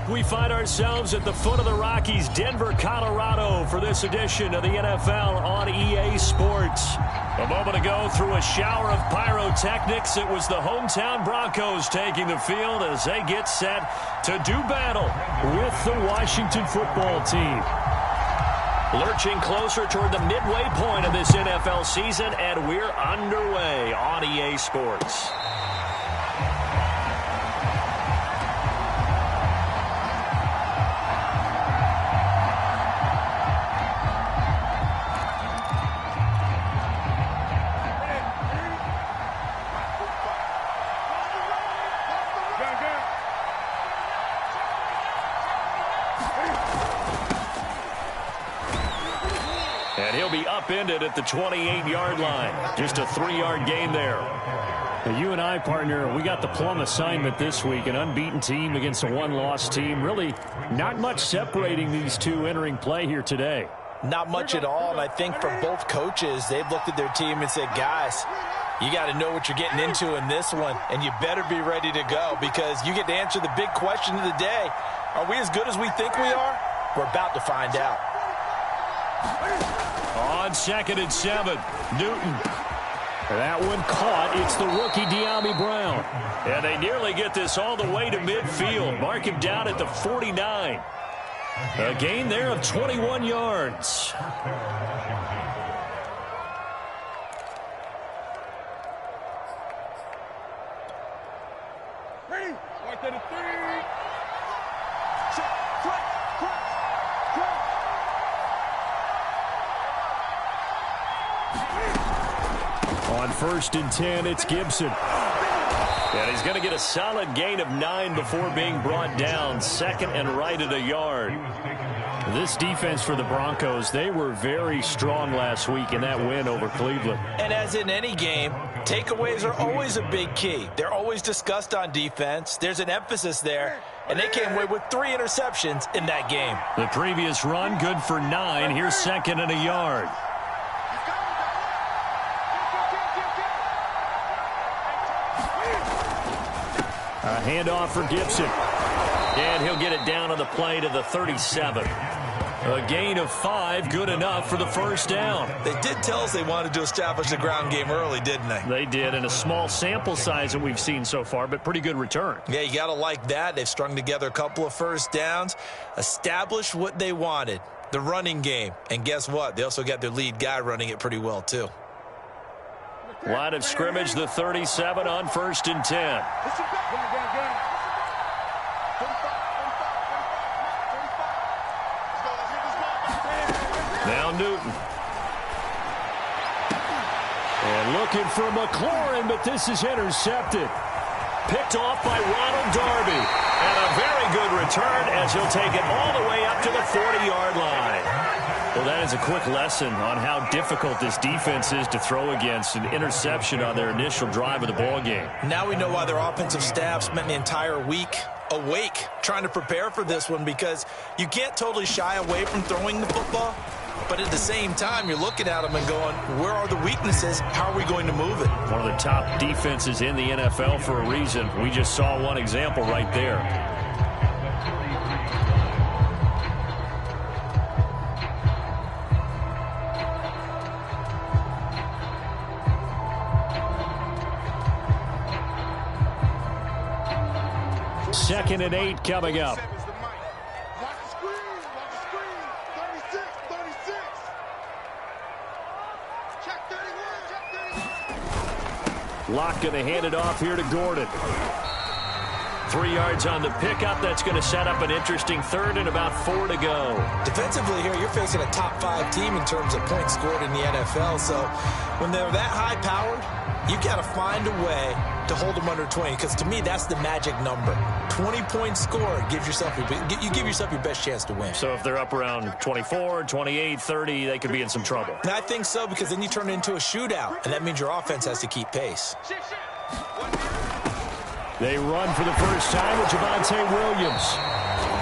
We find ourselves at the foot of the Rockies, Denver, Colorado, for this edition of the NFL on EA Sports. A moment ago, through a shower of pyrotechnics, it was the hometown Broncos taking the field as they get set to do battle with the Washington football team. Lurching closer toward the midway point of this NFL season, and we're underway on EA Sports. And he'll be upended at the 28-yard line. Just a 3-yard gain there. Now, you and I, partner, we got the plum assignment this week. An unbeaten team against a one-loss team. Really not much separating these two entering play here today. Not much at all, and I think for both coaches, they've looked at their team and said, guys, you got to know what you're getting into in this one, and you better be ready to go because you get to answer the big question of the day. Are we as good as we think we are? We're about to find out. On 2nd and 7, Newton. That one caught. It's the rookie De'Ami Brown. And they nearly get this all the way to midfield. Mark him down at the 49. A gain there of 21 yards. Ready? Right to the 3. On 1st and 10, it's Gibson. And he's going to get a solid gain of 9 before being brought down. 2nd and right at a yard. This defense for the Broncos, they were very strong last week in that win over Cleveland. And as in any game, takeaways are always a big key. They're always discussed on defense. There's an emphasis there. And they came away with 3 interceptions in that game. The previous run, good for 9. Here's 2nd and a yard. A handoff for Gibson. And he'll get it down on the play to the 37. A gain of 5, good enough for the first down. They did tell us they wanted to establish the ground game early, didn't they? They did, in a small sample size that we've seen so far, but pretty good return. Yeah, you got to like that. They've strung together a couple of first downs, established what they wanted, the running game. And guess what? They also got their lead guy running it pretty well, too. Line of scrimmage, the 37 on 1st and 10. Now Newton. And looking for McLaurin, but this is intercepted. Picked off by Ronald Darby. And a very good return as he'll take it all the way up to the 40-yard line. Well, that is a quick lesson on how difficult this defense is to throw against. An interception on their initial drive of the ball game. Now we know why their offensive staff spent the entire week awake trying to prepare for this one, because you can't totally shy away from throwing the football. But at the same time, you're looking at them and going, where are the weaknesses? How are we going to move it? One of the top defenses in the NFL for a reason. We just saw one example right there. Second and 8 coming up. Locke going to hand it off here to Gordon. 3 yards on the pickup. That's going to set up an interesting 3rd and about 4 to go. Defensively here, you're facing a top 5 team in terms of points scored in the NFL. So when they're that high-powered, you got to find a way to hold them under 20, because to me, that's the magic number. 20 points scored gives yourself you give yourself your best chance to win. So if they're up around 24, 28, 30, they could be in some trouble. And I think so, because then you turn it into a shootout, and that means your offense has to keep pace. They run for the first time with Javonte Williams.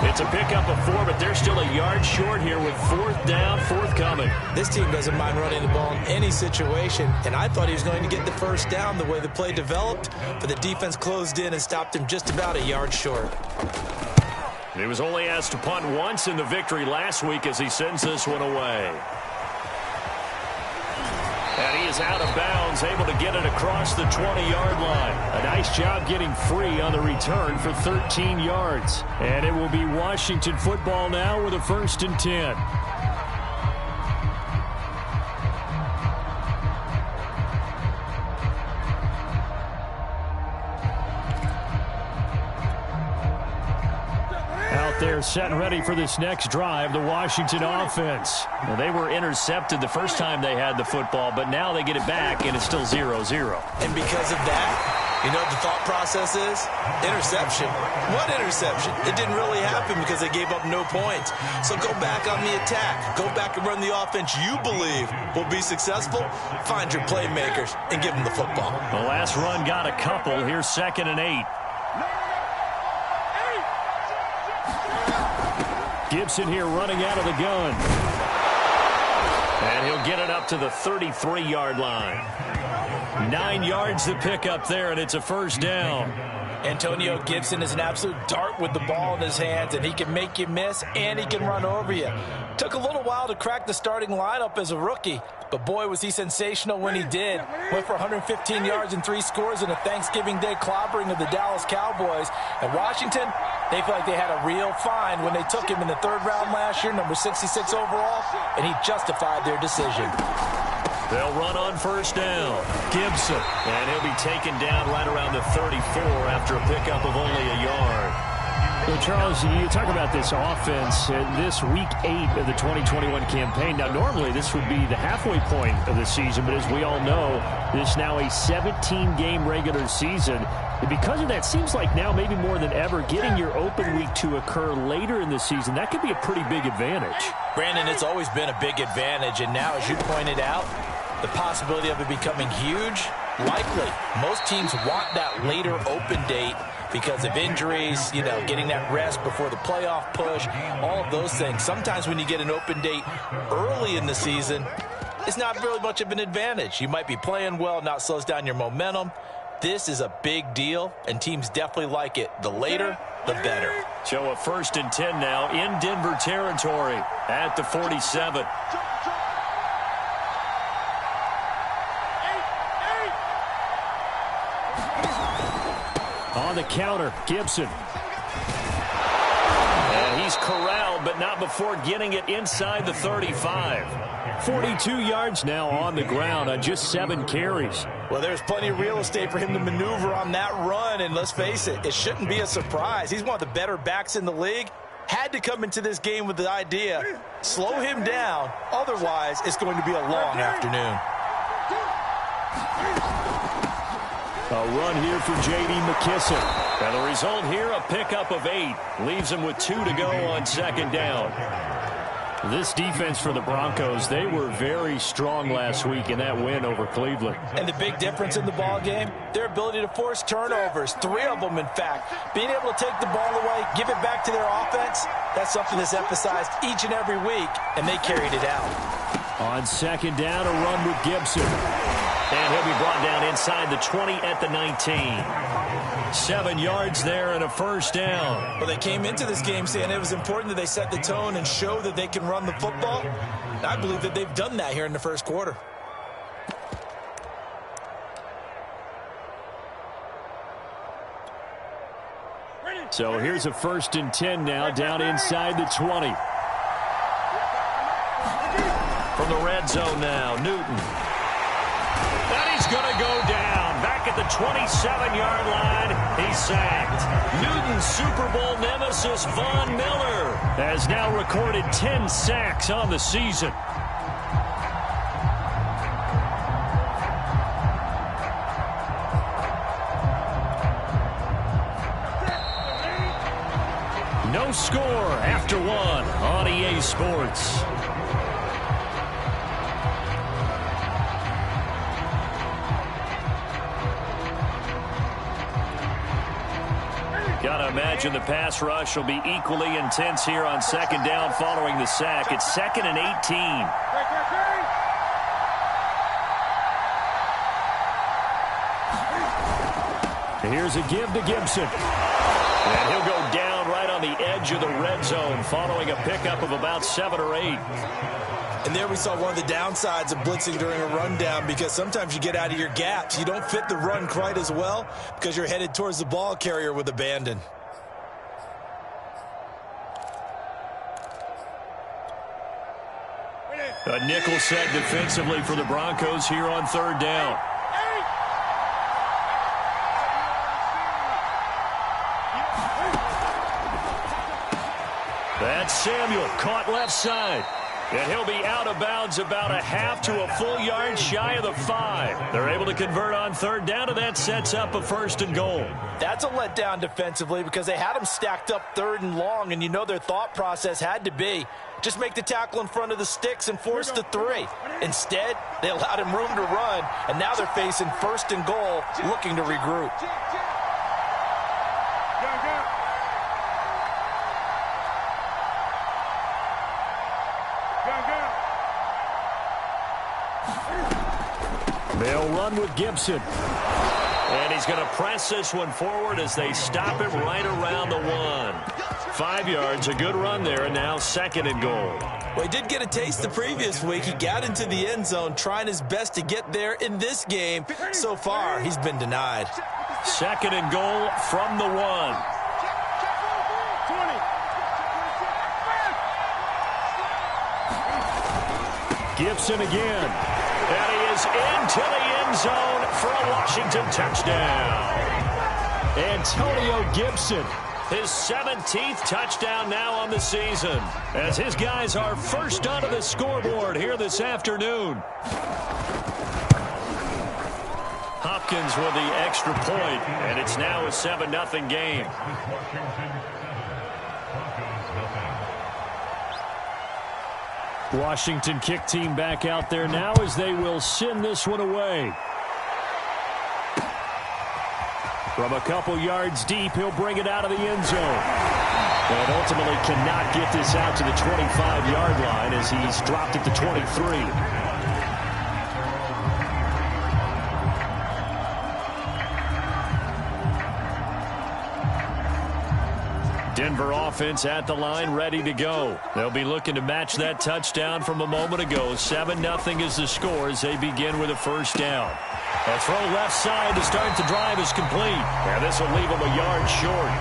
It's a pickup of 4, but they're still a yard short here with 4th down, forthcoming. This team doesn't mind running the ball in any situation, and I thought he was going to get the first down the way the play developed, but the defense closed in and stopped him just about a yard short. He was only asked to punt once in the victory last week as he sends this one away. And he is out of bounds, able to get it across the 20-yard line. A nice job getting free on the return for 13 yards. And it will be Washington football now with a 1st and 10. They're set and ready for this next drive, the Washington offense. Well, they were intercepted the first time they had the football, but now they get it back, and it's still 0-0. And because of that, you know what the thought process is? Interception. What interception? It didn't really happen because they gave up no points. So go back on the attack. Go back and run the offense you believe will be successful. Find your playmakers and give them the football. The last run got a couple. Here's 2nd and 8. Gibson here running out of the gun. And he'll get it up to the 33-yard line. 9 yards to pick up there, and it's a 1st down. Antonio Gibson is an absolute dart with the ball in his hands, and he can make you miss, and he can run over you. Took a little while to crack the starting lineup as a rookie, but boy, was he sensational when he did. Went for 115 yards and 3 scores in a Thanksgiving Day clobbering of the Dallas Cowboys. And Washington, they feel like they had a real find when they took him in the 3rd round last year, number 66 overall, and he justified their decision. They'll run on 1st down. Gibson. And he'll be taken down right around the 34 after a pickup of only a yard. So, Charles, you talk about this offense, this week 8 of the 2021 campaign. Now, normally this would be the halfway point of the season, but as we all know, this is now a 17-game regular season. And because of that, seems like now maybe more than ever, getting your open week to occur later in the season, that could be a pretty big advantage. Brandon, it's always been a big advantage, and now, as you pointed out, the possibility of it becoming huge, likely. Most teams want that later open date because of injuries, you know, getting that rest before the playoff push, all of those things. Sometimes when you get an open date early in the season, it's not really much of an advantage. You might be playing well, not slows down your momentum. This is a big deal, and teams definitely like it. The later, the better. So a 1st and 10 now in Denver territory at the 47. On the counter, Gibson. And he's corralled, but not before getting it inside the 35. 42 yards now on the ground on just 7 carries. Well, there's plenty of real estate for him to maneuver on that run, and let's face it, it shouldn't be a surprise. He's one of the better backs in the league. Had to come into this game with the idea, slow him down, otherwise it's going to be a long afternoon. A run here for J.D. McKissick. And the result here, a pickup of 8. Leaves him with 2 to go on 2nd down. This defense for the Broncos, they were very strong last week in that win over Cleveland. And the big difference in the ball game, their ability to force turnovers, 3 of them in fact. Being able to take the ball away, give it back to their offense, that's something that's emphasized each and every week, and they carried it out. On 2nd down, a run with Gibson. And he'll be brought down inside the 20 at the 19. 7 yards there and a 1st down. Well, they came into this game saying it was important that they set the tone and show that they can run the football. I believe that they've done that here in the 1st quarter. So here's a 1st and 10 now down inside the 20. From the red zone now, Newton. And he's going to go down. Back at the 27-yard line, he's sacked. Newton's Super Bowl nemesis, Von Miller, has now recorded 10 sacks on the season. No score after 1 on EA Sports. Gotta imagine the pass rush will be equally intense here on 2nd down following the sack. It's 2nd and 18. Here's a give to Gibson. And he'll go down right on the edge edge of the red zone following a pickup of about 7 or 8. And there we saw one of the downsides of blitzing during a rundown, because sometimes you get out of your gaps. You don't fit the run quite as well because you're headed towards the ball carrier with abandon. A nickel set defensively for the Broncos here on 3rd down. That's Samuel, caught left side. And he'll be out of bounds about a half to a full yard shy of the 5. They're able to convert on 3rd down, and that sets up a 1st and goal. That's a letdown defensively, because they had them stacked up 3rd and long, and you know their thought process had to be just make the tackle in front of the sticks and force the 3. Instead, they allowed him room to run, and now they're facing 1st and goal, looking to regroup. They'll run with Gibson. And he's going to press this one forward as they stop him right around the 1. 5 yards, a good run there, and now 2nd and goal. Well, he did get a taste the previous week. He got into the end zone, trying his best to get there in this game. So far, he's been denied. 2nd and goal from the 1. Gibson again. And he is into the end zone for a Washington touchdown. Antonio Gibson. His 17th touchdown now on the season, as his guys are first onto the scoreboard here this afternoon. Hopkins with the extra point, and it's now a 7-0 game. Washington kick team back out there now as they will send this one away. From a couple yards deep, he'll bring it out of the end zone. And ultimately cannot get this out to the 25-yard line as he's dropped it to 23. Denver offense at the line, ready to go. They'll be looking to match that touchdown from a moment ago. 7-0 is the score as they begin with a 1st down. A throw left side to start the drive is complete. And this will leave him a yard short.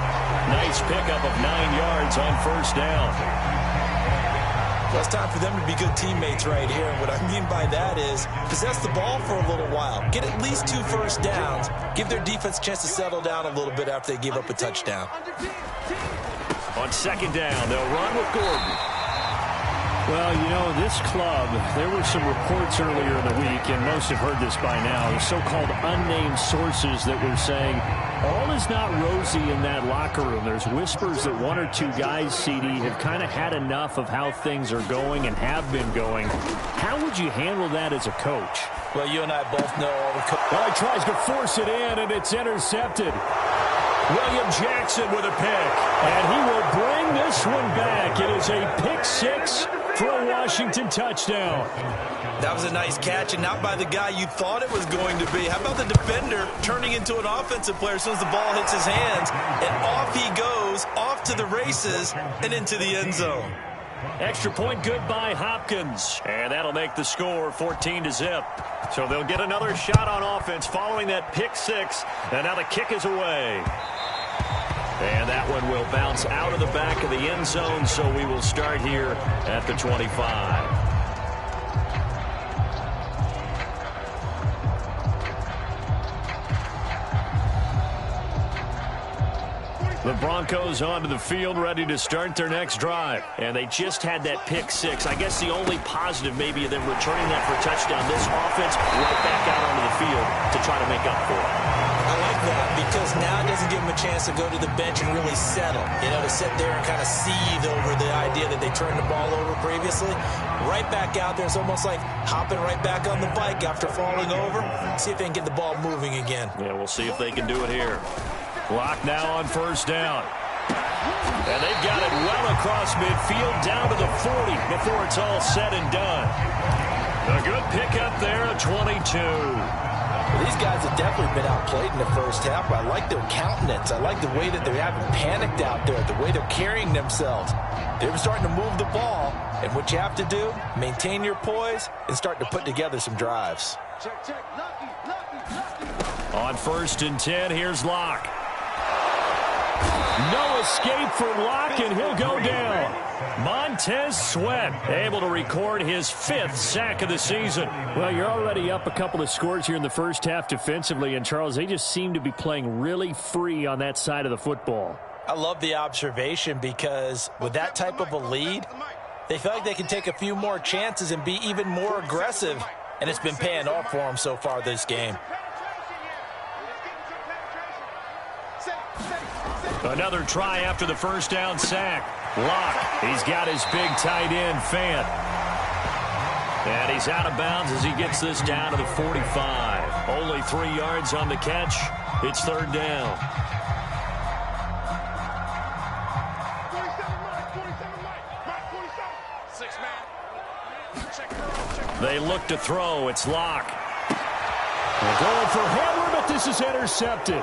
Nice pickup of 9 yards on 1st down. Well, it's time for them to be good teammates right here. And what I mean by that is possess the ball for a little while. Get at least 2 first downs. Give their defense a chance to settle down a little bit after they give up a touchdown. On 2nd down, they'll run with Gordon. Well, you know, this club, there were some reports earlier in the week, and most have heard this by now, the so-called unnamed sources that were saying all is not rosy in that locker room. There's whispers that 1 or 2 guys, CD, have kind of had enough of how things are going and have been going. How would you handle that as a coach? Well, you and I both know all the well, he tries to force it in, and it's intercepted. William Jackson with a pick. And he will bring this one back. It is a pick 6 for a Washington touchdown. That was a nice catch, and not by the guy you thought it was going to be. How about the defender turning into an offensive player as soon as the ball hits his hands, and off he goes, off to the races, and into the end zone. Extra point good by Hopkins, and that'll make the score 14-0. So they'll get another shot on offense following that pick 6, and now the kick is away. And that one will bounce out of the back of the end zone, so we will start here at the 25. The Broncos onto the field, ready to start their next drive. And they just had that pick 6. I guess the only positive maybe of them returning that for a touchdown. This offense right back out onto the field to try to make up for it. I like that because now it doesn't give them a chance to go to the bench and really settle. You know, to sit there and kind of seethe over the idea that they turned the ball over previously. Right back out there. It's almost like hopping right back on the bike after falling over. See if they can get the ball moving again. Yeah, we'll see if they can do it here. Clock now on 1st down. And they've got it well across midfield down to the 40 before it's all said and done. A good pickup there, a 22. Well, these guys have definitely been outplayed in the first half, but I like their countenance. I like the way that they haven't panicked out there, the way they're carrying themselves. They're starting to move the ball, and what you have to do, maintain your poise and start to put together some drives. Check, check. Lucky. On 1st and 10, here's Locke. No escape for Locke, and he'll go down. Montez Sweat able to record his 5th sack of the season. Well, you're already up a couple of scores here in the first half defensively, and Charles, they just seem to be playing really free on that side of the football. I love the observation because with that type of a lead, they feel like they can take a few more chances and be even more aggressive, and it's been paying off for them so far this game. Another try after the first down sack. Locke, he's got his big tight end, Fant. And he's out of bounds as he gets this down to the 45. Only 3 yards on the catch. It's 3rd down. They look to throw. It's Locke. They're going for Hamler, but this is intercepted.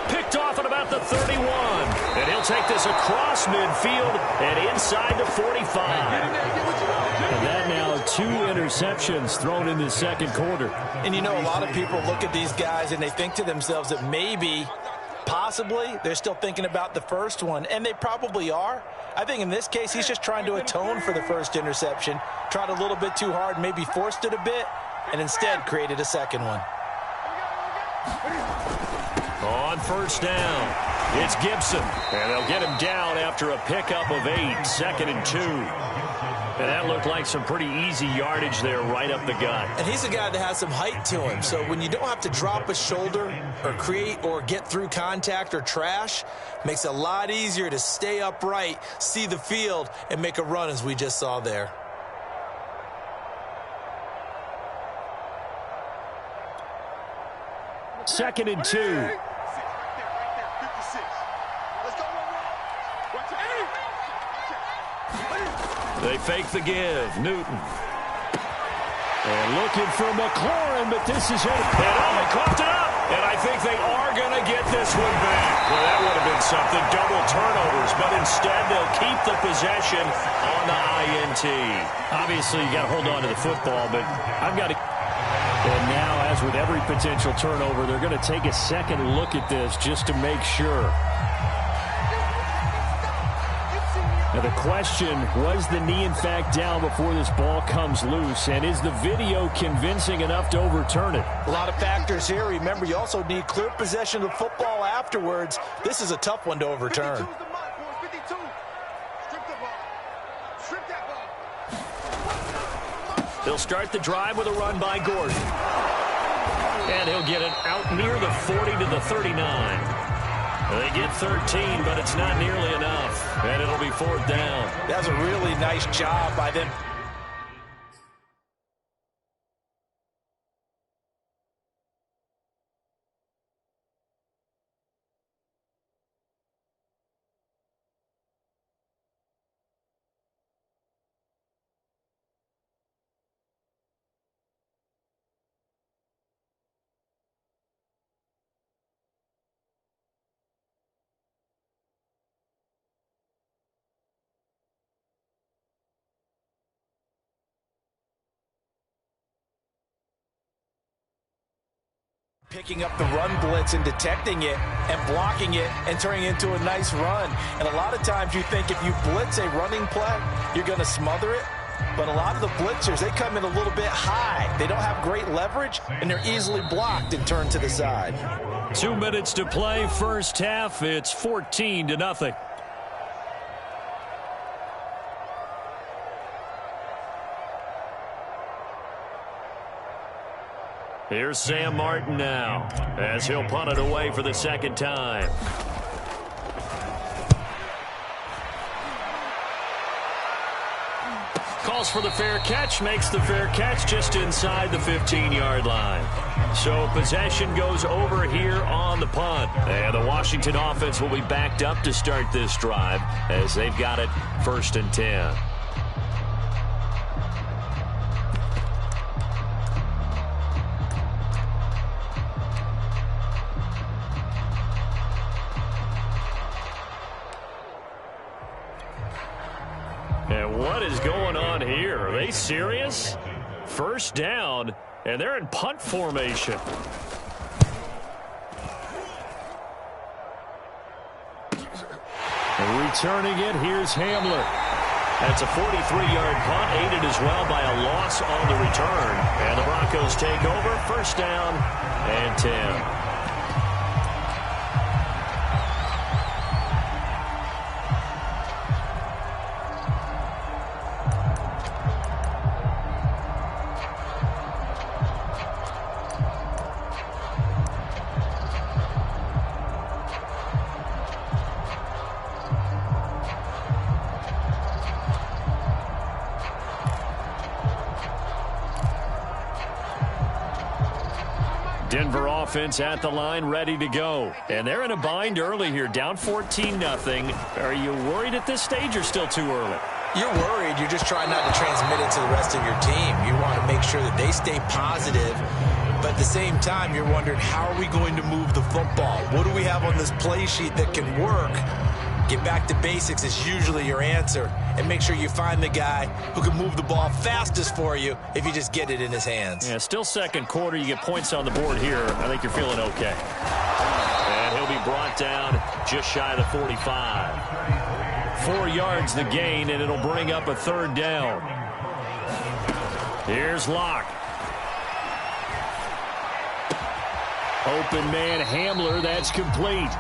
Picked off at about the 31. And he'll take this across midfield and inside the 45. And that now 2 interceptions thrown in the second quarter. And you know, a lot of people look at these guys and they think to themselves that maybe, possibly, they're still thinking about the first one. And they probably are. I think in this case, he's just trying to atone for the first interception. Tried a little bit too hard, maybe forced it a bit, and instead created a second one. On 1st down, it's Gibson. And they'll get him down after a pickup of 8, 2nd and 2. And that looked like some pretty easy yardage there right up the gut. And he's a guy that has some height to him. So when you don't have to drop a shoulder or create or get through contact or trash, makes it a lot easier to stay upright, see the field, and make a run as we just saw there. Second and 2. They fake the give. Newton. And looking for McLaurin, but this is it. And they coughed it up. And I think they are going to get this one back. Well, that would have been something. Double turnovers. But instead, they'll keep the possession on the INT. Obviously, you got to hold on to the football, but I've got to... And now, as with every potential turnover, they're going to take a second look at this just to make sure. Now the question, was the knee in fact down before this ball comes loose? And is the video convincing enough to overturn it? A lot of factors here. Remember, you also need clear possession of the football afterwards. This is a tough one to overturn. They'll start the drive with a run by Gordon. And he'll get it out near the 40 to the 39. They get 13, but it's not nearly enough. And it'll be 4th down. That's a really nice job by them. Picking up the run blitz and detecting it and blocking it and turning it into a nice run. And a lot of times you think if you blitz a running play, you're going to smother it. But a lot of the blitzers, they come in a little bit high. They don't have great leverage, and they're easily blocked and turned to the side. 2 minutes to play, first half. It's 14-0. Here's Sam Martin now, as he'll punt it away for the second time. Calls for the fair catch, makes the fair catch just inside the 15-yard line. So possession goes over here on the punt. And the Washington offense will be backed up to start this drive as they've got it 1st and 10. What is going on here? Are they serious? First down, and they're in punt formation. Returning it, here's Hamler. That's a 43-yard punt, aided as well by a loss on the return. And the Broncos take over, first down and 10. Denver offense at the line, ready to go. And they're in a bind early here, down 14-0. Are you worried at this stage or still too early? You're worried. You're just trying not to transmit it to the rest of your team. You want to make sure that they stay positive. But at the same time, you're wondering, how are we going to move the football? What do we have on this play sheet that can work? Get back to basics is usually your answer. And make sure you find the guy who can move the ball fastest for you if you just get it in his hands. Yeah, still second quarter. You get points on the board here. I think you're feeling okay. And he'll be brought down just shy of the 45. 4 yards the gain, and it'll bring up a third down. Here's Locke. Open man Hamler. That's complete.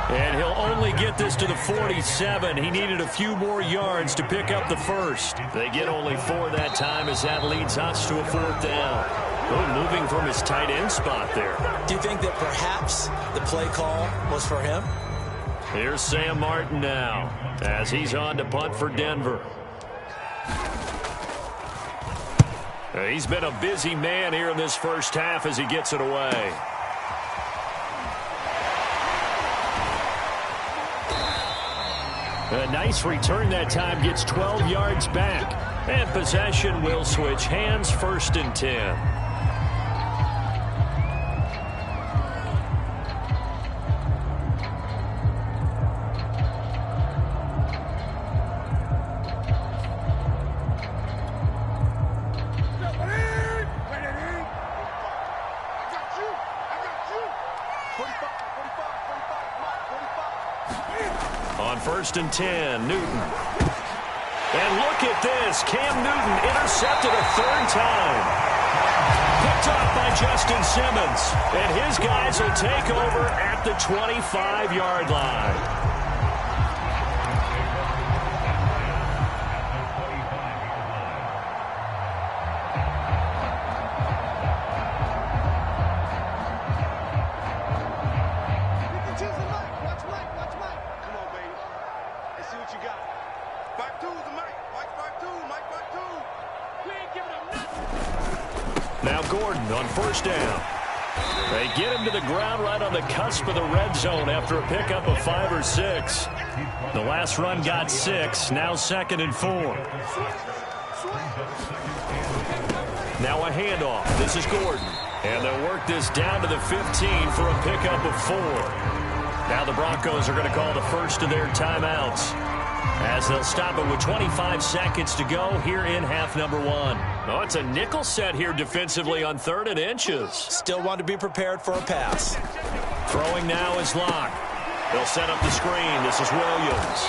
And he'll only get this to the 47. He needed a few more yards to pick up the first. They get only 4 that time as that leads us to a fourth down. Oh, moving from his tight end spot there. Do you think that perhaps the play call was for him? Here's Sam Martin now as he's on to punt for Denver. He's been a busy man here in this first half as he gets it away. A nice return that time, gets 12 yards back. And possession will switch hands, first and 10. On first and 10, Newton. And look at this. Cam Newton intercepted a third time. Picked off by Justin Simmons. And his guys will take over at the 25-yard line. Now Gordon on first down. They get him to the ground right on the cusp of the red zone after a pickup of 5 or 6. The last run got 6. Now second and 4. Now a handoff. This is Gordon. And they'll work this down to the 15 for a pickup of 4. Now the Broncos are going to call the first of their timeouts, as they'll stop it with 25 seconds to go here in half number 1. Oh, it's a nickel set here defensively on 3rd and inches. Still want to be prepared for a pass. Throwing now is Locke. They'll set up the screen. This is Williams.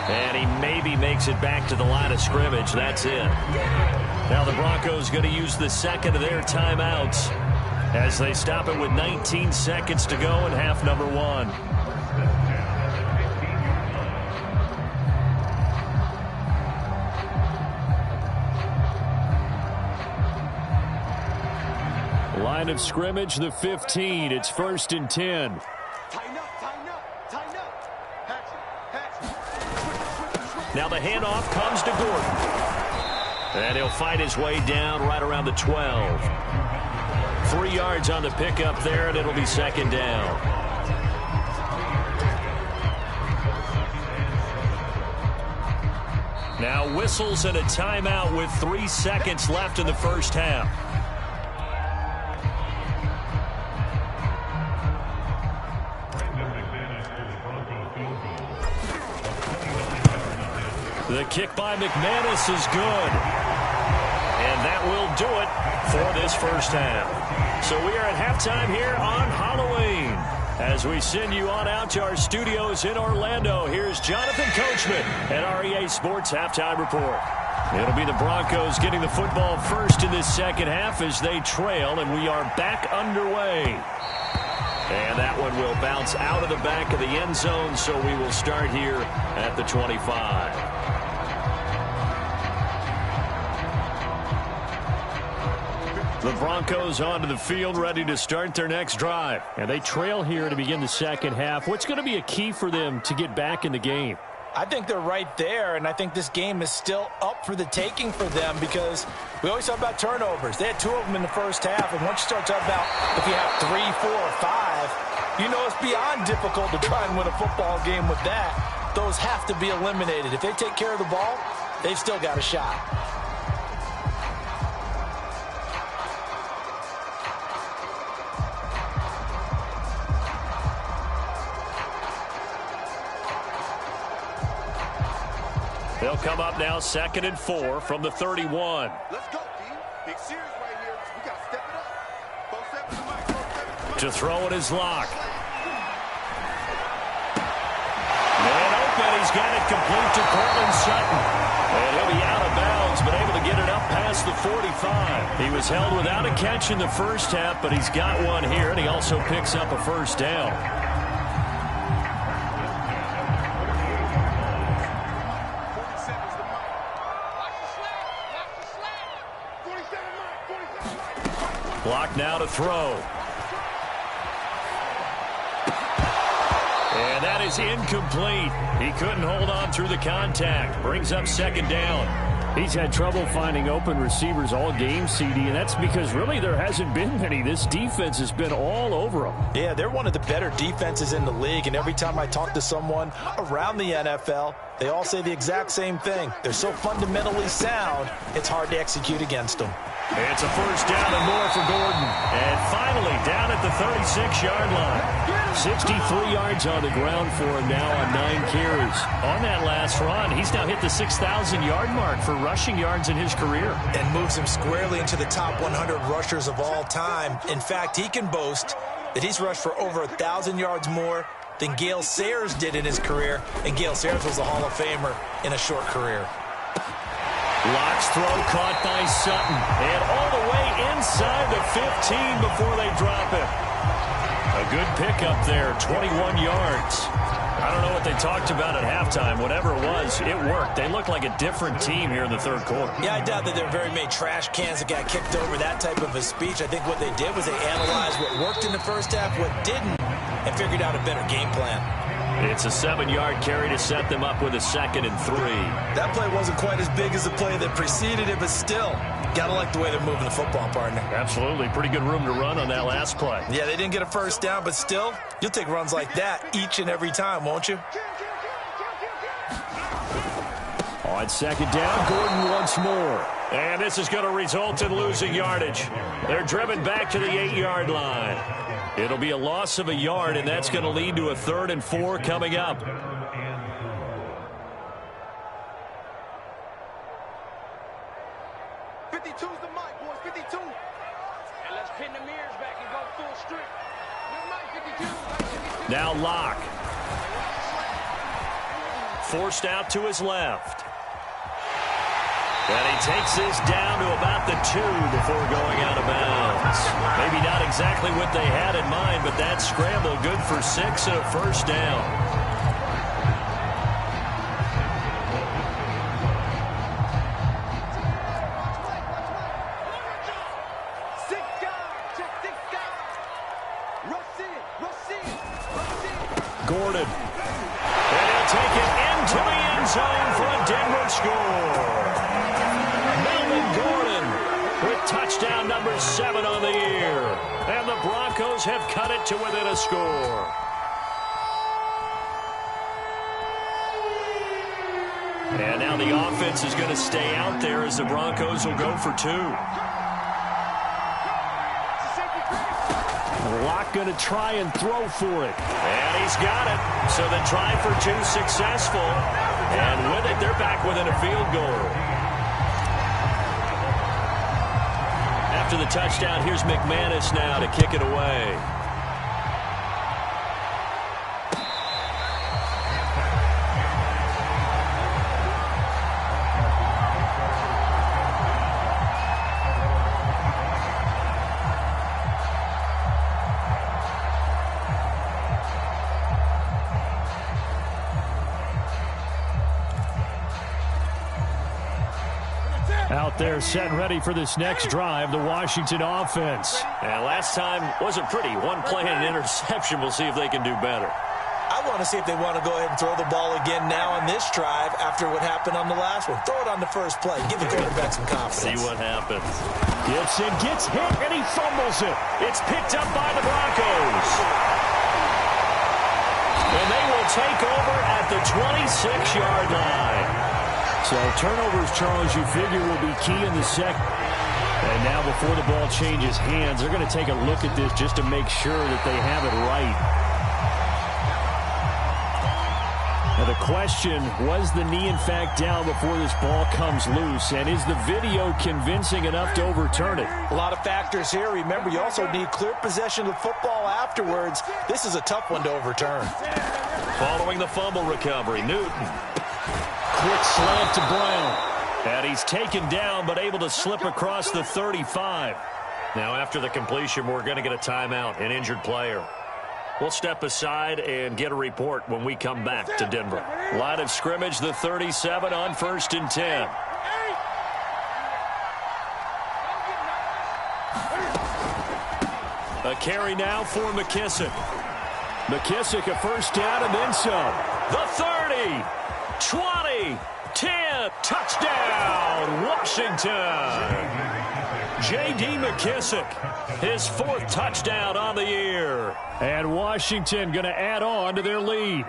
And he maybe makes it back to the line of scrimmage. That's it. Now the Broncos going to use the second of their timeouts as they stop it with 19 seconds to go in half number 1. Line of scrimmage, the 15. It's first and 10. Tighten up, tighten up, tighten up. Now the handoff comes to Gordon. And he'll fight his way down right around the 12. 3 yards on the pickup there, and it'll be second down. Now whistles and a timeout with 3 seconds left in the first half. The kick by McManus is good. And that will do it for this first half. So we are at halftime here on Halloween. As we send you on out to our studios in Orlando, here's Jonathan Coachman at our EA Sports Halftime Report. It'll be the Broncos getting the football first in this second half as they trail, and we are back underway. And that one will bounce out of the back of the end zone, so we will start here at the 25. The Broncos onto the field, ready to start their next drive. And they trail here to begin the second half. What's going to be a key for them to get back in the game? I think they're right there, and I think this game is still up for the taking for them because we always talk about turnovers. They had 2 of them in the first half, and once you start talking about if you have 3, 4, or 5, you know it's beyond difficult to try and win a football game with that. Those have to be eliminated. If they take care of the ball, they've still got a shot. They'll come up now 2nd and 4 from the 31. Let's go, D. Big series right here. We got to step it up. Both steps to Mike. To throw it is Lock. And open. He's got it complete to Cortland Sutton. And he'll be out of bounds, but able to get it up past the 45. He was held without a catch in the first half, but he's got one here, and he also picks up a first down. Block now to throw. And that is incomplete. He couldn't hold on through the contact. Brings up 2nd down. He's had trouble finding open receivers all game, CD, and that's because really there hasn't been many. This defense has been all over them. Yeah, they're one of the better defenses in the league, and every time I talk to someone around the NFL, they all say the exact same thing. They're so fundamentally sound, it's hard to execute against them. It's a first down and more for Gordon. And finally, down at the 36-yard line. 63 yards on the ground for him now on 9 carries. On that last run, he's now hit the 6,000-yard mark for rushing yards in his career. And moves him squarely into the top 100 rushers of all time. In fact, he can boast that he's rushed for over 1,000 yards more than Gale Sayers did in his career. And Gale Sayers was a Hall of Famer in a short career. Lock's throw caught by Sutton. And all the way inside the 15 before they drop it. A good pickup there, 21 yards. I don't know what they talked about at halftime. Whatever it was, it worked. They look like a different team here in the third quarter. Yeah, I doubt that there are very many trash cans that got kicked over, that type of a speech. I think what they did was they analyzed what worked in the first half, what didn't, and figured out a better game plan. It's a 7-yard carry to set them up with a 2nd and 3. That play wasn't quite as big as the play that preceded it, but still, gotta like the way they're moving the football, partner. Absolutely. Pretty good room to run on that last play. Yeah, they didn't get a first down, but still, you'll take runs like that each and every time, won't you? On 2nd down, Gordon once more. And this is going to result in losing yardage. They're driven back to the 8-yard line. It'll be a loss of a yard, and that's going to lead to a 3rd and 4 coming up. Now Lock. Forced out to his left. And he takes this down to about the 2 before going out of bounds. Maybe not exactly what they had in mind, but that scramble good for 6 and a first down. Gordon. And he'll take it into the end zone for a Denver score. Melvin Gordon with touchdown number 7 on the year. And the Broncos have cut it to within a score. And now the offense is going to stay out there as the Broncos will go for 2. Lock going to try and throw for it. And he's got it. So the try for 2 successful. And with it, they're back within a field goal. After the touchdown, here's McManus now to kick it away. Out there set and ready for this next drive, the Washington offense. And last time wasn't pretty. One play and an interception. We'll see if they can do better. I want to see if they want to go ahead and throw the ball again now on this drive after what happened on the last one. Throw it on the first play. Give the quarterback some confidence. See what happens. Gibson gets hit and he fumbles it. It's picked up by the Broncos. And they will take over at the 26-yard line. So turnovers, Charles, you figure will be key in the second. And now before the ball changes hands, they're going to take a look at this just to make sure that they have it right. Now the question, was the knee in fact down before this ball comes loose? And is the video convincing enough to overturn it? A lot of factors here. Remember, you also need clear possession of the football afterwards. This is a tough one to overturn. Following the fumble recovery, Newton. Quick slant to Brown. And he's taken down, but able to slip across the 35. Now, after the completion, we're going to get a timeout, an injured player. We'll step aside and get a report when we come back to Denver. Line of scrimmage, the 37 on 1st and 10. A carry now for McKissick. McKissick a first down and then some. The 30. 20, 10, touchdown, Washington. J.D. McKissick, his 4th touchdown on the year. And Washington going to add on to their lead.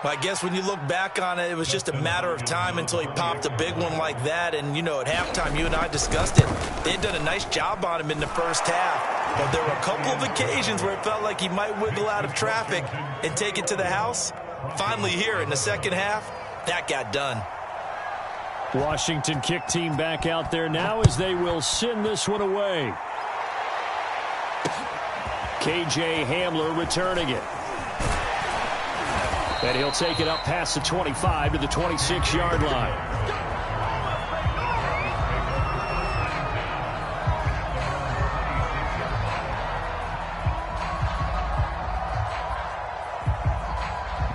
Well, I guess when you look back on it, it was just a matter of time until he popped a big one like that. And, you know, at halftime, you and I discussed it. They had done a nice job on him in the first half. But there were a couple of occasions where it felt like he might wiggle out of traffic and take it to the house. Finally here in the second half, that got done. Washington kick team back out there now as they will send this one away. K.J. Hamler returning it. And he'll take it up past the 25 to the 26-yard line.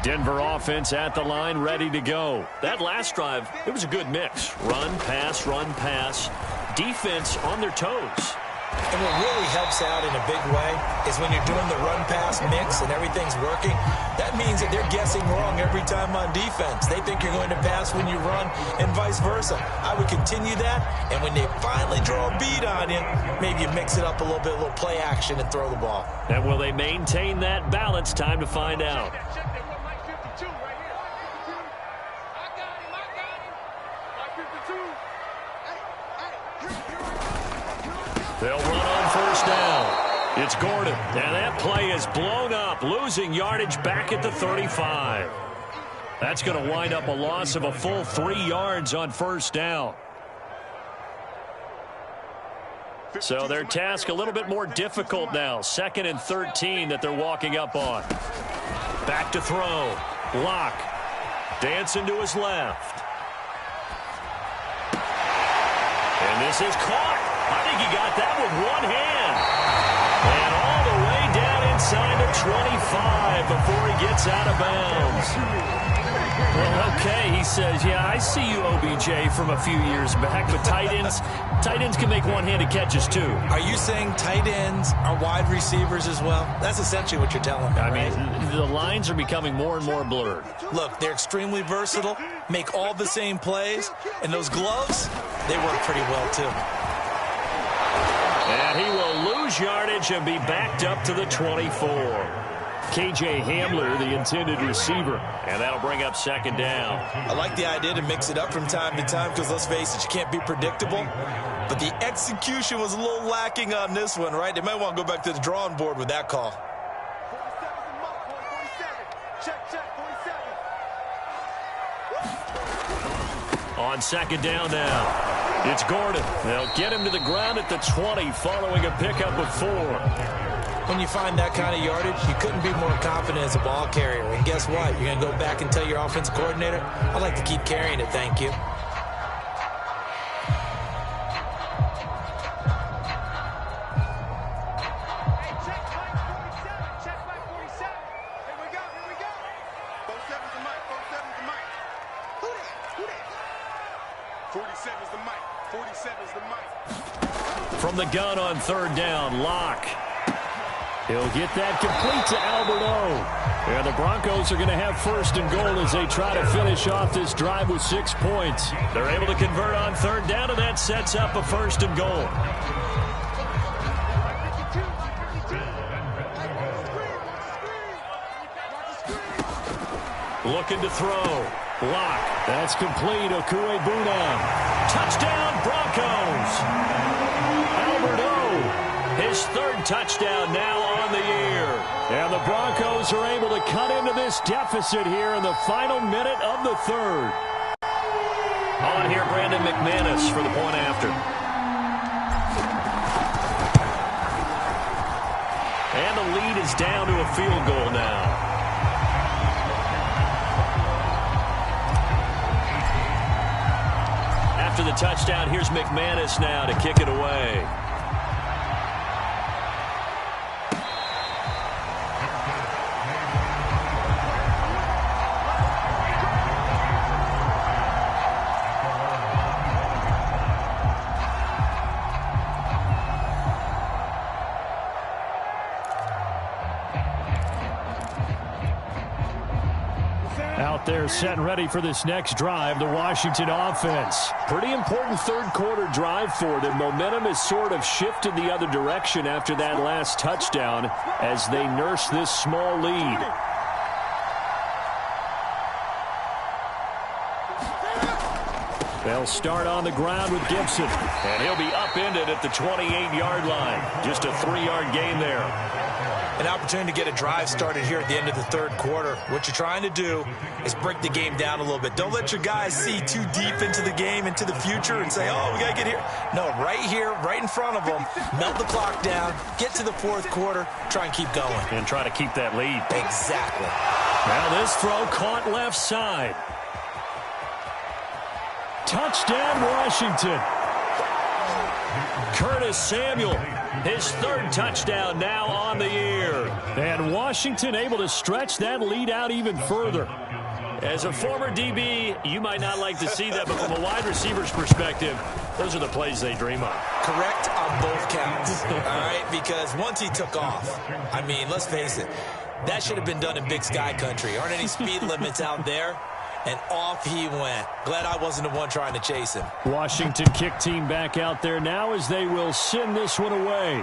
Denver offense at the line, ready to go. That last drive, it was a good mix. Run, pass, defense on their toes. And what really helps out in a big way is when you're doing the run-pass mix and everything's working, that means that they're guessing wrong every time on defense. They think you're going to pass when you run and vice versa. I would continue that, and when they finally draw a beat on you, maybe you mix it up a little bit, a little play action, and throw the ball. And will they maintain that balance? Time to find out. They'll run on first down. It's Gordon. And that play is blown up, losing yardage back at the 35. That's going to wind up a loss of a full 3 yards on first down. So their task a little bit more difficult now. 2nd and 13 that they're walking up on. Back to throw. Lock. Dancing to his left. And this is caught. I think he got that with one hand. And all the way down inside the 25 before he gets out of bounds. Well, okay, he says, yeah, I see you, OBJ, from a few years back, but tight ends can make one-handed catches too. Are you saying tight ends are wide receivers as well? That's essentially what you're telling me, I right? mean, the lines are becoming more and more blurred. Look, they're extremely versatile, make all the same plays, and those gloves, they work pretty well too. And he will lose yardage and be backed up to the 24. K.J. Hamler, the intended receiver. And that'll bring up 2nd down. I like the idea to mix it up from time to time because, let's face it, you can't be predictable. But the execution was a little lacking on this one, right? They might want to go back to the drawing board with that call. 47. Check, 47. On second down now, it's Gordon. They'll get him to the ground at the 20 following a pickup of 4. When you find that kind of yardage, you couldn't be more confident as a ball carrier. And guess what? You're going to go back and tell your offensive coordinator, I'd like to keep carrying it, thank you. From the gun on third down, Locke. He'll get that complete to Alberto. And the Broncos are going to have first and goal as they try to finish off this drive with 6 points. They're able to convert on third down, and that sets up a first and goal. Looking to throw. Locke. That's complete. Okuebuna. Touchdown, Broncos. Alberto. His third touchdown now on the year. And the Broncos are able to cut into this deficit here in the final minute of the third. On here, Brandon McManus for the point after. And the lead is down to a field goal now. After the touchdown, here's McManus now to kick it away. They're set and ready for this next drive, the Washington offense. Pretty important third quarter drive for them. Momentum has sort of shifted the other direction after that last touchdown as they nurse this small lead. They'll start on the ground with Gibson, and he'll be upended at the 28-yard line. Just a 3-yard gain there. An opportunity to get a drive started here at the end of the third quarter. What you're trying to do is break the game down a little bit. Don't let your guys see too deep into the game, into the future, and say, oh, we got to get here. No, right here, right in front of them, melt the clock down, get to the fourth quarter, try and keep going. And try to keep that lead. Exactly. Now this throw caught left side. Touchdown, Washington. Curtis Samuel, his third touchdown now on the year. And Washington able to stretch that lead out even further. As a former DB, you might not like to see that, but from a wide receiver's perspective, those are the plays they dream of. Correct on both counts, all right? Because once he took off, I mean, let's face it, that should have been done in Big Sky country. Aren't any speed limits out there? And off he went. Glad I wasn't the one trying to chase him. Washington kick team back out there now as they will send this one away.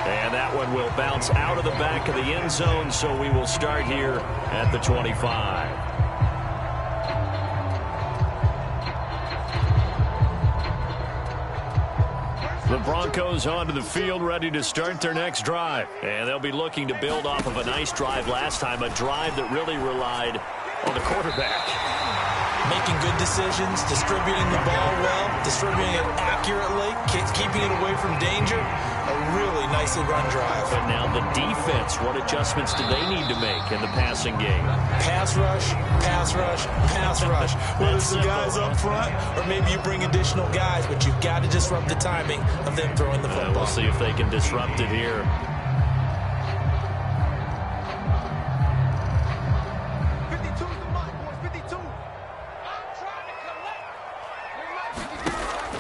And that one will bounce out of the back of the end zone, so we will start here at the 25. The Broncos onto the field ready to start their next drive. And they'll be looking to build off of a nice drive last time, a drive that really relied on the quarterback. Making good decisions, distributing the ball well, distributing it accurately, keeping it away from danger. A really nicely run drive. But now the defense, what adjustments do they need to make in the passing game? Pass rush, pass rush, pass rush. Whether it's the guys up front or maybe you bring additional guys, but you've got to disrupt the timing of them throwing the football. We'll see if they can disrupt it here.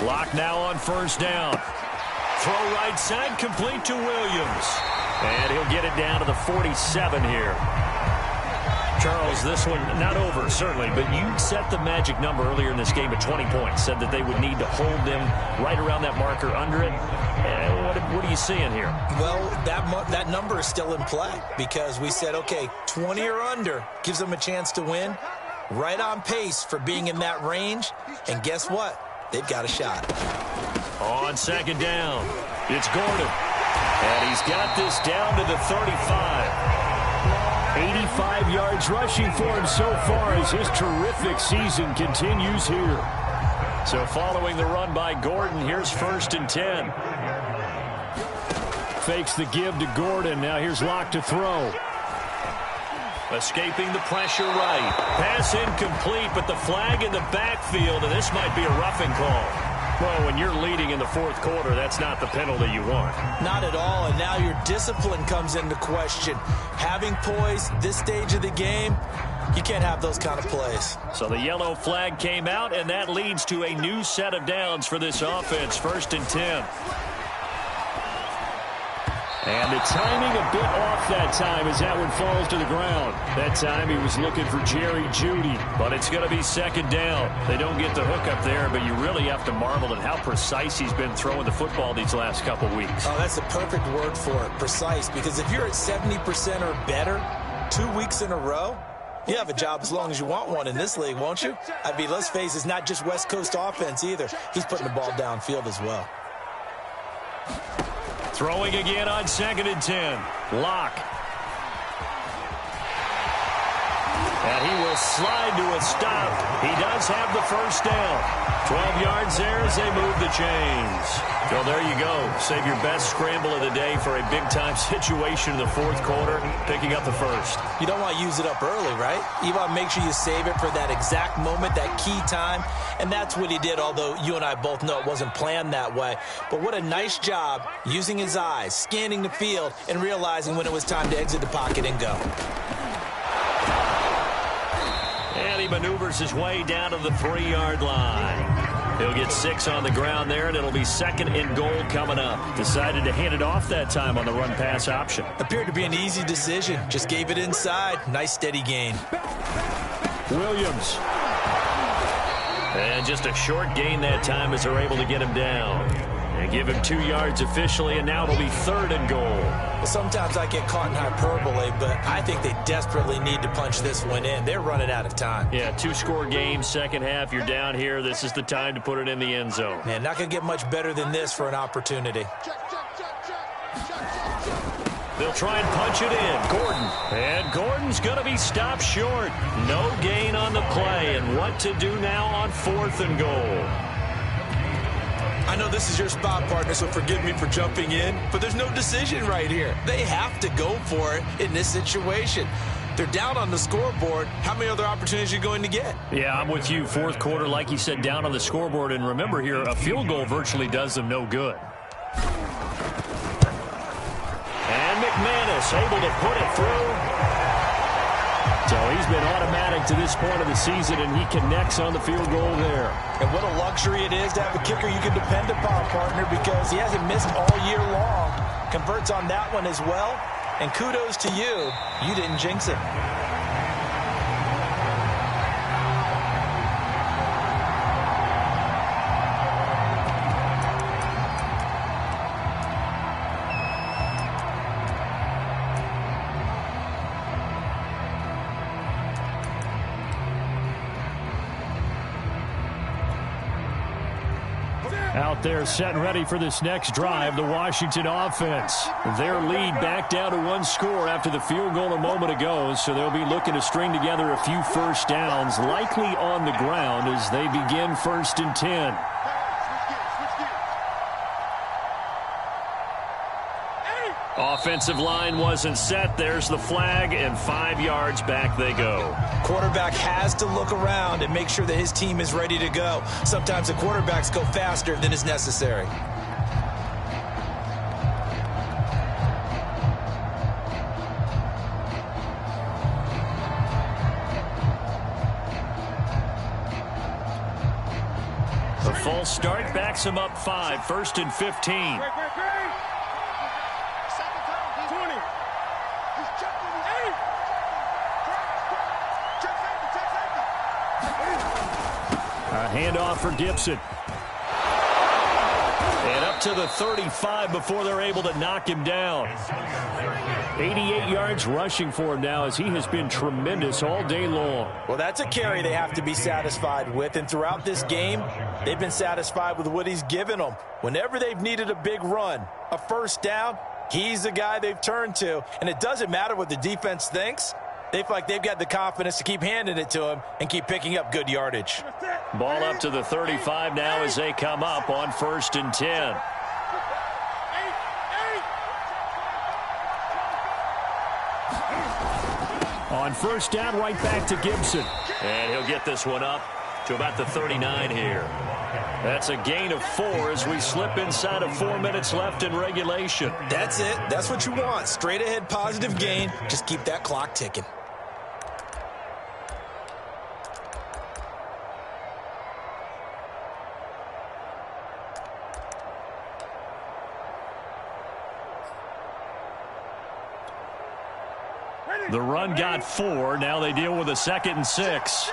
Lock now on first down. Throw right side, complete to Williams. And he'll get it down to the 47 here. Charles, this one not over, certainly, but you set the magic number earlier in this game at 20 points. Said that they would need to hold them right around that marker under it. What are you seeing here? Well, that number is still in play because we said, okay, 20 or under gives them a chance to win. Right on pace for being in that range. And guess what? They've got a shot. On second down, it's Gordon. And he's got this down to the 35. 85 yards rushing for him so far as his terrific season continues here. So following the run by Gordon, here's 1st and 10. Fakes the give to Gordon. Now here's Locke to throw. Escaping the pressure right. Pass incomplete, but the flag in the backfield, and this might be a roughing call. Well, when you're leading in the 4th quarter, that's not the penalty you want. Not at all, and now your discipline comes into question. Having poise this stage of the game, you can't have those kind of plays. So the yellow flag came out, and that leads to a new set of downs for this offense. 1st and 10. And the timing a bit off that time as that one falls to the ground. That time he was looking for Jerry Jeudy. But it's going to be 2nd down. They don't get the hook up there, but you really have to marvel at how precise he's been throwing the football these last couple weeks. Oh, that's the perfect word for it, precise. Because if you're at 70% or better 2 weeks in a row, you have a job as long as you want one in this league, won't you? I mean, let's face it, it's not just West Coast offense either. He's putting the ball downfield as well. Throwing again on 2nd and 10. Locke. And he will slide to a stop. He does have the 1st down. 12 yards there as they move the chains. So there you go. Save your best scramble of the day for a big-time situation in the 4th quarter, picking up the 1st. You don't want to use it up early, right? You want to make sure you save it for that exact moment, that key time. And that's what he did, although you and I both know it wasn't planned that way. But what a nice job using his eyes, scanning the field, and realizing when it was time to exit the pocket and go. And he maneuvers his way down to the 3-yard line. He'll get 6 on the ground there, and it'll be 2nd and goal coming up. Decided to hand it off that time on the run-pass option. Appeared to be an easy decision. Just gave it inside. Nice, steady gain. Williams. And just a short gain that time as they're able to get him down. And give him 2 yards officially, and now it'll be 3rd and goal. Well, sometimes I get caught in hyperbole, but I think they desperately need to punch this one in. They're running out of time. Yeah, 2-score game, 2nd half. You're down here. This is the time to put it in the end zone. Man, not going to get much better than this for an opportunity. They'll try and punch it in. Gordon. And Gordon's going to be stopped short. No gain on the play. And what to do now on 4th and goal? I know this is your spot, partner, so forgive me for jumping in, but there's no decision right here. They have to go for it in this situation. They're down on the scoreboard. How many other opportunities are you going to get? Yeah, I'm with you. 4th quarter, like you said, down on the scoreboard. And remember here, a field goal virtually does them no good. And McManus able to put it through. So he's been automatic to this point of the season, and he connects on the field goal there. And what a luxury it is to have a kicker you can depend upon, partner, because he hasn't missed all year long. Converts on that one as well. And kudos to you. You didn't jinx it. Out there set and ready for this next drive, the Washington offense. Their lead back down to 1 score after the field goal a moment ago, so they'll be looking to string together a few 1st downs, likely on the ground as they begin 1st and 10. Offensive line wasn't set. There's the flag, and 5 yards back they go. Quarterback has to look around and make sure that his team is ready to go. Sometimes the quarterbacks go faster than is necessary. The false start backs him up 5, 1st and 15. Handoff for Gibson. And up to the 35 before they're able to knock him down. 88 yards rushing for him now as he has been tremendous all day long. Well, that's a carry they have to be satisfied with. And throughout this game, they've been satisfied with what he's given them. Whenever they've needed a big run, a 1st down, He's the guy they've turned to, and it doesn't matter what the defense thinks. They feel like they've got the confidence to keep handing it to him and keep picking up good yardage. Ball up to the 35 now as they come up on 1st and 10. On 1st down, right back to Gibson. And he'll get this one up to about the 39 here. That's a gain of 4 as we slip inside of 4 minutes left in regulation. That's it. That's what you want. Straight ahead positive gain. Just keep that clock ticking. The run got 4. Now they deal with a 2nd and 6.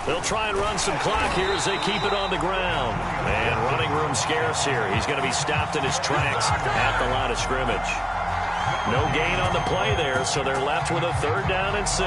They'll try and run some clock here as they keep it on the ground. And running room scarce here. He's going to be stopped in his tracks at the line of scrimmage. No gain on the play there, so they're left with a 3rd down and 6.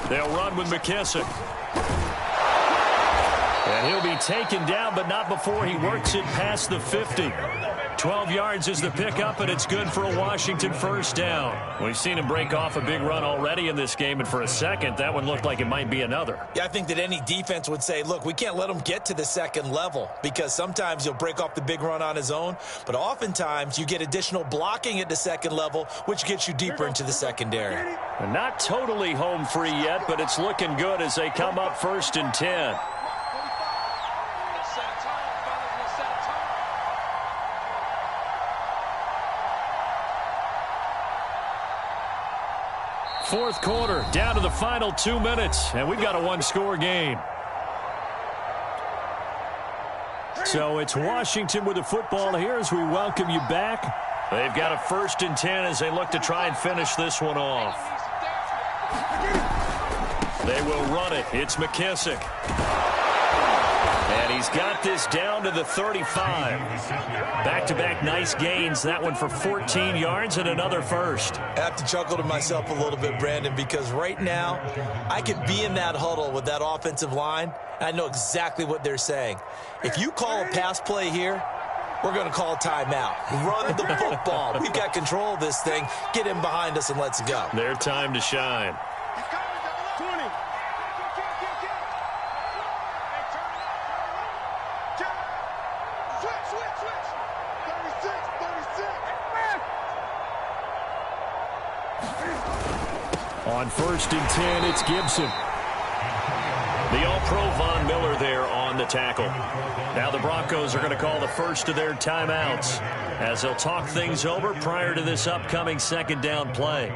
They'll run with McKissick. And he'll be taken down, but not before he works it past the 50. 12 yards is the pickup, and it's good for a Washington 1st down. We've seen him break off a big run already in this game, and for a second, that one looked like it might be another. Yeah, I think that any defense would say, look, we can't let him get to the 2nd level because sometimes he'll break off the big run on his own, but oftentimes you get additional blocking at the 2nd level, which gets you deeper into the secondary. And not totally home free yet, but it's looking good as they come up 1st and 10. Fourth quarter, down to the final 2 minutes, and we've got a 1-score game. So it's Washington with the football here as we welcome you back. They've got a 1st and 10 as they look to try and finish this one off. They will run it. It's McKissick. And he's got this down to the 35. Back-to-back nice gains. That one for 14 yards and another 1st. I have to chuckle to myself a little bit, Brandon, because right now I could be in that huddle with that offensive line, and I know exactly what they're saying. If you call a pass play here, we're going to call a timeout. Run the football. We've got control of this thing. Get in behind us and let's go. Their time to shine. On 1st and 10, it's Gibson. The All-Pro Von Miller there on the tackle. Now the Broncos are going to call the first of their timeouts as they'll talk things over prior to this upcoming 2nd down play.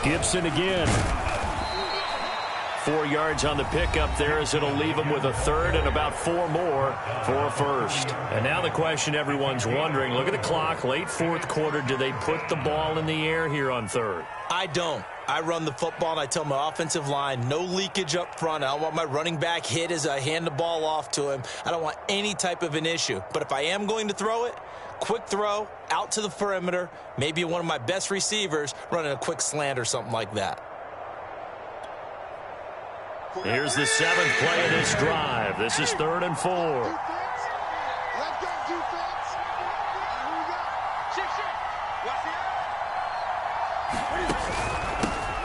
Gibson again. 4 yards on the pickup there as it'll leave him with a 3rd and about 4 more for a 1st. And now the question everyone's wondering, look at the clock, late 4th quarter, do they put the ball in the air here on 3rd? I don't. I run the football, and I tell my offensive line, no leakage up front. I don't want my running back hit as I hand the ball off to him. I don't want any type of an issue. But if I am going to throw it, quick throw, out to the perimeter, maybe one of my best receivers running a quick slant or something like that. Here's the 7th play of this drive. This is 3rd and 4.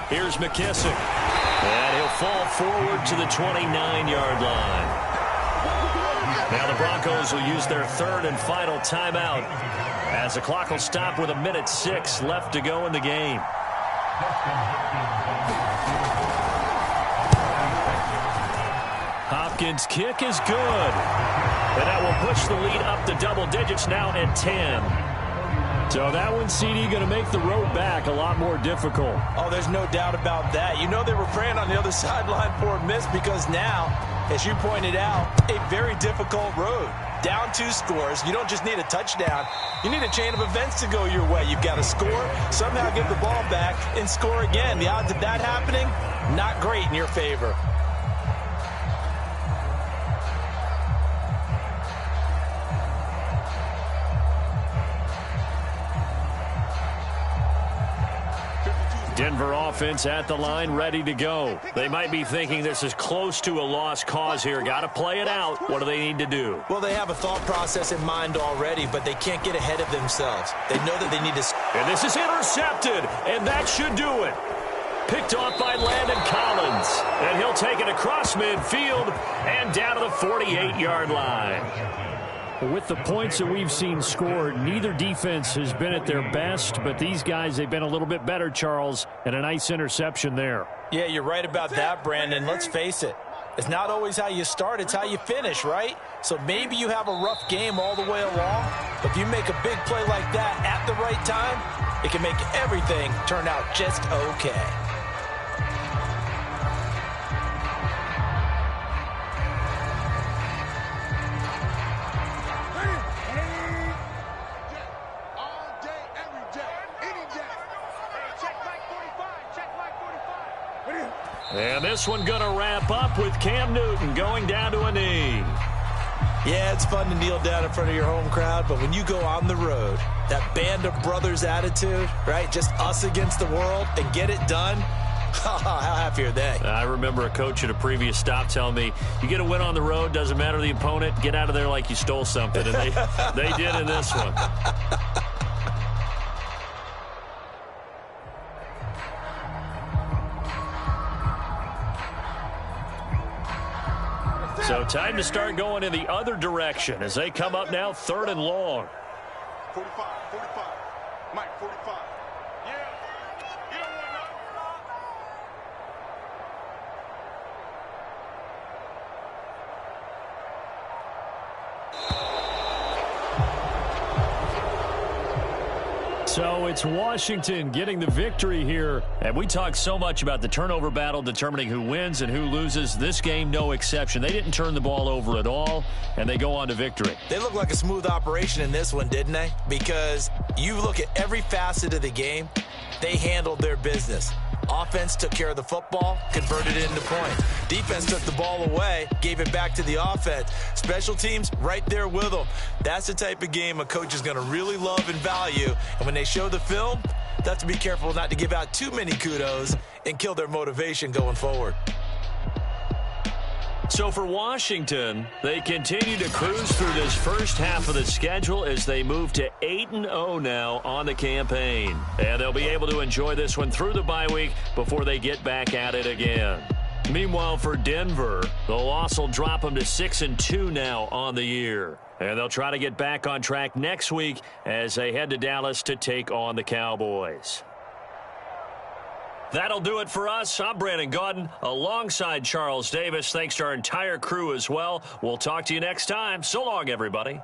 Here's McKissick. And he'll fall forward to the 29-yard line. Now the Broncos will use their third and final timeout as the clock will stop with 1:06 left to go in the game. Hopkins' kick is good. And that will push the lead up to double digits now at 10. So that one, CD, going to make the road back a lot more difficult. Oh, there's no doubt about that. You know they were praying on the other sideline for a miss because now, as you pointed out, a very difficult road. Down 2 scores. You don't just need a touchdown. You need a chain of events to go your way. You've got to score, somehow give the ball back, and score again. The odds of that happening, not great in your favor. Denver offense at the line, ready to go. They might be thinking this is close to a lost cause here. Got to play it out. What do they need to do? Well, they have a thought process in mind already, but they can't get ahead of themselves. They know that they need to... And this is intercepted, and that should do it. Picked off by Landon Collins, and he'll take it across midfield and down to the 48-yard line. With the points that we've seen scored, neither defense has been at their best, but these guys, they've been a little bit better, Charles, and a nice interception there. Yeah, you're right about that, Brandon. Let's face it. It's not always how you start, it's how you finish, right? So maybe you have a rough game all the way along, but if you make a big play like that at the right time, it can make everything turn out just okay. And this one going to wrap up with Cam Newton going down to a knee. Yeah, it's fun to kneel down in front of your home crowd, but when you go on the road, that band of brothers attitude, right? Just us against the world and get it done. How happy are they? I remember a coach at a previous stop telling me, you get a win on the road, doesn't matter the opponent, get out of there like you stole something. And they did in this one. So time to start going in the other direction as they come up now 3rd and long. 45, 45. Mike, 45. Yeah. You don't want nothing. So it's Washington getting the victory here. And we talk so much about the turnover battle determining who wins and who loses. This game, no exception. They didn't turn the ball over at all, and they go on to victory. They look like a smooth operation in this one, didn't they? Because you look at every facet of the game, they handled their business. Offense took care of the football, converted it into points. Defense took the ball away, gave it back to the offense. Special teams, right there with them. That's the type of game a coach is going to really love and value. And when they show the film, they have to be careful not to give out too many kudos and kill their motivation going forward. So for Washington, they continue to cruise through this first half of the schedule as they move to 8-0 now on the campaign. And they'll be able to enjoy this one through the bye week before they get back at it again. Meanwhile, for Denver, the loss will drop them to 6-2 now on the year. And they'll try to get back on track next week as they head to Dallas to take on the Cowboys. That'll do it for us. I'm Brandon Gaudin alongside Charles Davis. Thanks to our entire crew as well. We'll talk to you next time. So long, everybody.